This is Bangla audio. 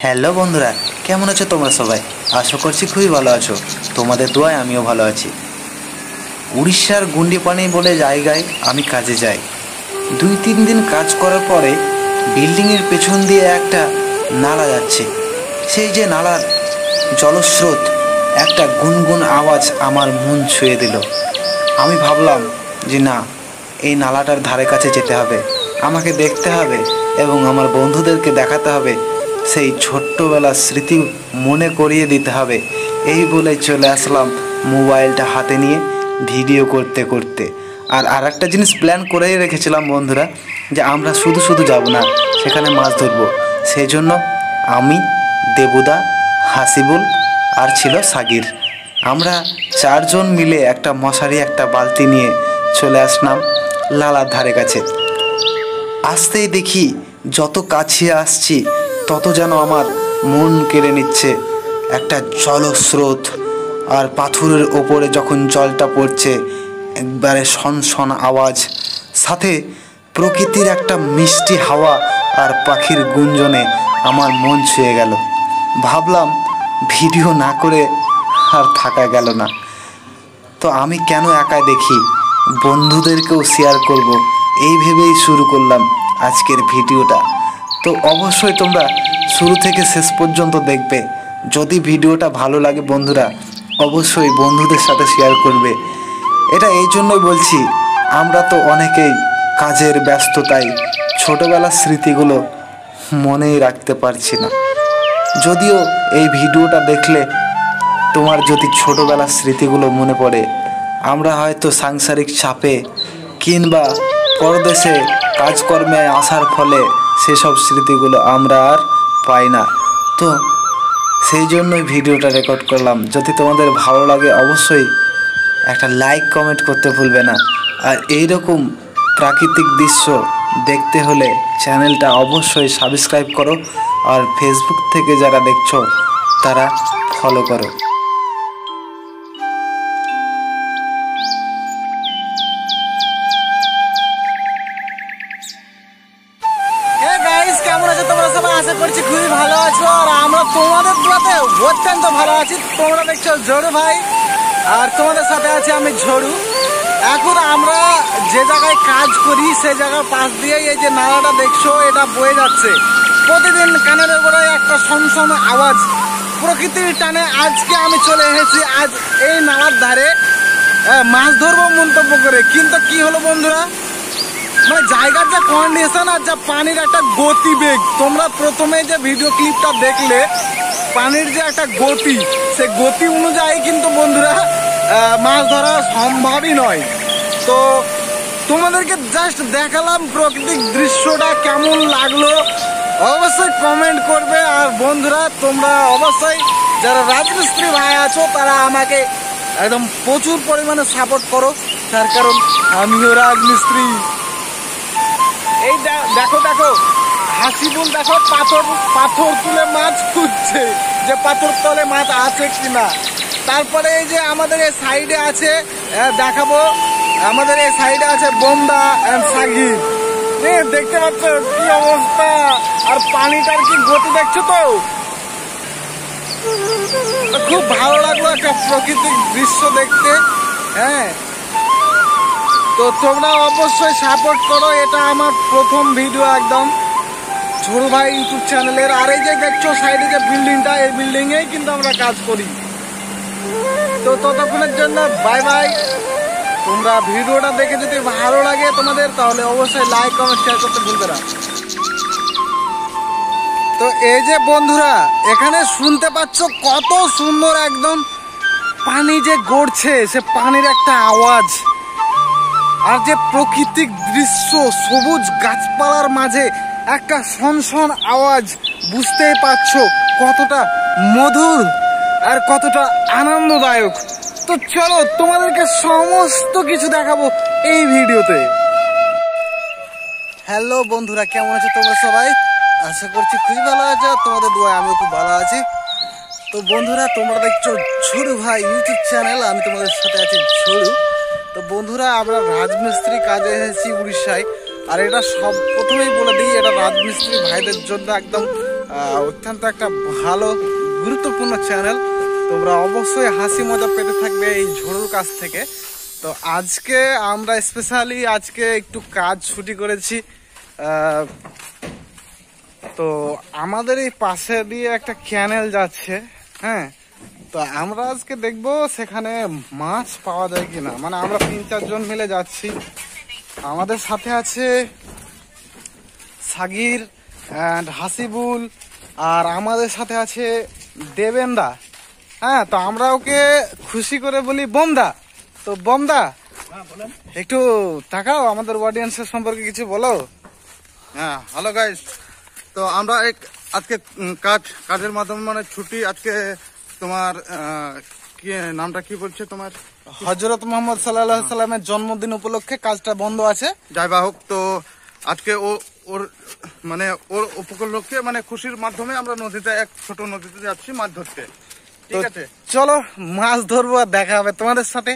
হ্যালো বন্ধুরা, কেমন আছো তোমরা সবাই? আশা করছি খুবই ভালো আছো। তোমাদের দোয়ায় আমিও ভালো আছি। উড়িষ্যার গুন্ডিপানি বলে জায়গায় আমি কাজে যাই। 2-3 দিন কাজ করার পরে বিল্ডিংয়ের পেছন দিয়ে একটা নালা যাচ্ছে। সেই যে নালার জলস্রোত, একটা গুনগুন আওয়াজ আমার মন ছুঁয়ে দিল। আমি ভাবলাম যে না, এই নালাটার ধারে কাছে যেতে হবে, আমাকে দেখতে হবে এবং আমার বন্ধুদেরকে দেখাতে হবে, সেই ছোট্টবেলার স্মৃতি মনে করিয়ে দিতে হবে। এই বলে চলে আসলাম মোবাইলটা হাতে নিয়ে ভিডিও করতে করতে। আর একটা জিনিস প্ল্যান করেই রেখেছিলাম বন্ধুরা, যে আমরা শুধু শুধু যাব না, সেখানে মাছ ধরবো। সেই জন্য আমি, দেবুদা, হাসিবুল আর ছিল সাগির, আমরা 4 জন মিলে একটা মশারি, একটা বালতি নিয়ে চলে আসলাম লালার ধারে কাছে। আসতেই দেখি যত কাছে আসছি তত যেন আমার মন কেড়ে নিচ্ছে একটা জলস্রোত। আর পাথরের ওপরে যখন জলটা পড়ছে, একবারে শনশন আওয়াজ, সাথে প্রকৃতির একটা মিষ্টি হাওয়া আর পাখির গুঞ্জনে আমার মন ছুঁয়ে গেল। ভাবলাম ভিডিও না করে আর থাকা গেল না। তো আমি কেন একা দেখি, বন্ধুদেরকেও শেয়ার করব, এই ভেবেই শুরু করলাম আজকের ভিডিওটা। তো অবশ্যই তোমরা শুরু থেকে শেষ পর্যন্ত দেখবে। যদি ভিডিওটা ভালো লাগে বন্ধুরা, অবশ্যই বন্ধুদের সাথে শেয়ার করবে। এটা এই জন্যই বলছি, আমরা তো অনেকেই কাজের ব্যস্ততায় ছোটোবেলার স্মৃতিগুলো মনেই রাখতে পারছি না। যদিও এই ভিডিওটা দেখলে তোমার যদি ছোটোবেলার স্মৃতিগুলো মনে পড়ে, আমরা হয়তো সাংসারিক চাপে কিংবা পরদেশে কাজকর্মে আসার ফলে সেসব স্মৃতিগুলো আমরা আর পাই না। তো সেই জন্যই ভিডিওটা রেকর্ড করলাম। যদি তোমাদের ভালো লাগে অবশ্যই একটা লাইক কমেন্ট করতে ভুলবে না। আর এইরকম প্রাকৃতিক দৃশ্য দেখতে হলে চ্যানেলটা অবশ্যই সাবস্ক্রাইব করো, আর ফেসবুক থেকে যারা দেখছো তারা ফলো করো। কেমন আছো তোমরা সবাই? আশা করছি খুবই ভালো আছো, আর আমরা তোমাদের দোয়াতে অত্যন্ত ভালো আছি। তোমরা দেখছো ঝড়ু ভাই, আর তোমাদের সাথে আছি আমি ঝড়ু। এখন আমরা যে জায়গায় কাজ করি সেই জায়গার পাশ দিয়ে এই যে নালাটা দেখছো, এটা বয়ে যাচ্ছে। প্রতিদিন কানের উপরে একটা শনশন আওয়াজ, প্রকৃতির টানে আজকে আমি চলে এসেছি আজ এই নালার ধারে মাছ ধরবো মন্তব্য করে। কিন্তু কি হলো বন্ধুরা, মানে জায়গার যে কন্ডিশন আর যা পানির একটা গতিবেগ, তোমরা প্রথমে যে ভিডিও ক্লিপটা দেখলে পানির যে একটা গতি, সে গতি অনুযায়ী কিন্তু বন্ধুরা মাছ ধরা সম্ভবই নয়। তো তোমাদেরকে জাস্ট দেখালাম প্রাকৃতিক দৃশ্যটা কেমন লাগলো, অবশ্যই কমেন্ট করবে। আর বন্ধুরা তোমরা অবশ্যই যারা রাজমিস্ত্রি ভাই আছো তারা আমাকে একদম প্রচুর পরিমাণে সাপোর্ট করো, তার কারণ আমিও রাজমিস্ত্রি। এই দেখো দেখো হাসিবুল, দেখো পাথর তুলে মাছ খুঁজছে যে পাথর তলে মাছ আছে কিনা। তারপরে এই যে আমাদের এই সাইডে আছে, দেখাবো, আমাদের এই সাইডে আছে বোমদা এন্ড সাগির। দেখতে পাচ্ছ কি অবস্থা, আর পানিটার কি গতি দেখছো তো। খুব ভালো লাগলো একটা প্রাকৃতিক দৃশ্য দেখতে। হ্যাঁ, তো তোমরা অবশ্যই সাপোর্ট করো। এটা আমার প্রথম ভিডিও একদম ঝড়ু ভাই ইউটিউব চ্যানেলের। আর এই যে দেখছো সাইডে যে বিল্ডিংটা, এই বিল্ডিংয়েই কিন্তু আমরা কাজ করি। তো ততক্ষণের জন্য বাই বাই। তোমরা ভিডিওটা দেখে যদি ভালো লাগে তোমাদের, তাহলে অবশ্যই লাইক কমেন্ট শেয়ার করতে ভুলবে না। তো এই যে বন্ধুরা এখানে শুনতে পাচ্ছ কত সুন্দর একদম পানি যে গড়ছে, সে পানির একটা আওয়াজ, আর যে প্রাকৃতিক দৃশ্য, সবুজ গাছপালার মাঝে একটা শনশন আওয়াজ, বুঝতেই পারছো কতটা মধুর আর কতটা আনন্দদায়ক। তো চলো তোমাদেরকে সমস্ত কিছু দেখাবো এই ভিডিওতে। হ্যালো বন্ধুরা, কেমন আছো তোমরা সবাই? আশা করছি খুবই ভালো আছো, তোমাদের দোয়ায় আমিও খুব ভালো আছি। তো বন্ধুরা তোমরা দেখছো ঝড়ু ভাই ইউটিউব চ্যানেল, আমি তোমাদের সাথে আছি ঝড়ু। তো বন্ধুরা আমরা রাজমিস্ত্রি কাজে এসেছি উড়িষ্যায়। আর এটা সব প্রথমেই বলে দিই, এটা রাজমিস্ত্রি ভাইদের জন্য একদম অত্যন্ত একটা ভালো গুরুত্বপূর্ণ চ্যানেল। তোমরা অবশ্যই হাসি মজা পেতে থাকবে এই ঝড়ুর কাছ থেকে। তো আজকে আমরা স্পেশালি আজকে একটু কাজ ছুটি করেছি। তো আমাদের এই পাশে দিয়ে একটা ক্যানেল যাচ্ছে, হ্যাঁ। তো আমরা আজকে দেখবো সেখানে মাছ পাওয়া যায় কিনা। মানে আমরা 3-4 জন মিলে যাচ্ছি। আমাদের সাথে আছে সাগির অ্যান্ড হাসিবুল, আর আমাদের সাথে আছে দেবেন্দা। হ্যাঁ, তো আমরা ওকে খুশি করে বলি বোমদা। তো বোমদা, একটু তাকাও, আমাদের অডিয়েন্সের সম্পর্কে কিছু বলো। হ্যাঁ, হ্যালো গাইস। তো আমরা আজকে কাজের মাধ্যমে মানে ছুটি আজকে তোমার কি নামটা কি বলছে তোমার? হযরত মুহাম্মদ সাল্লাল্লাহু আলাইহি সাল্লামের জন্মদিন উপলক্ষে কাজটা বন্ধ আছে। যাই বা হোক, তো আজকে ওর উপলক্ষে মানে খুশির মাধ্যমে আমরা নদীতে ছোট নদীতে যাচ্ছি মাছ ধরতে। ঠিক আছে, চলো মাছ ধরবো আর দেখা হবে তোমাদের সাথে।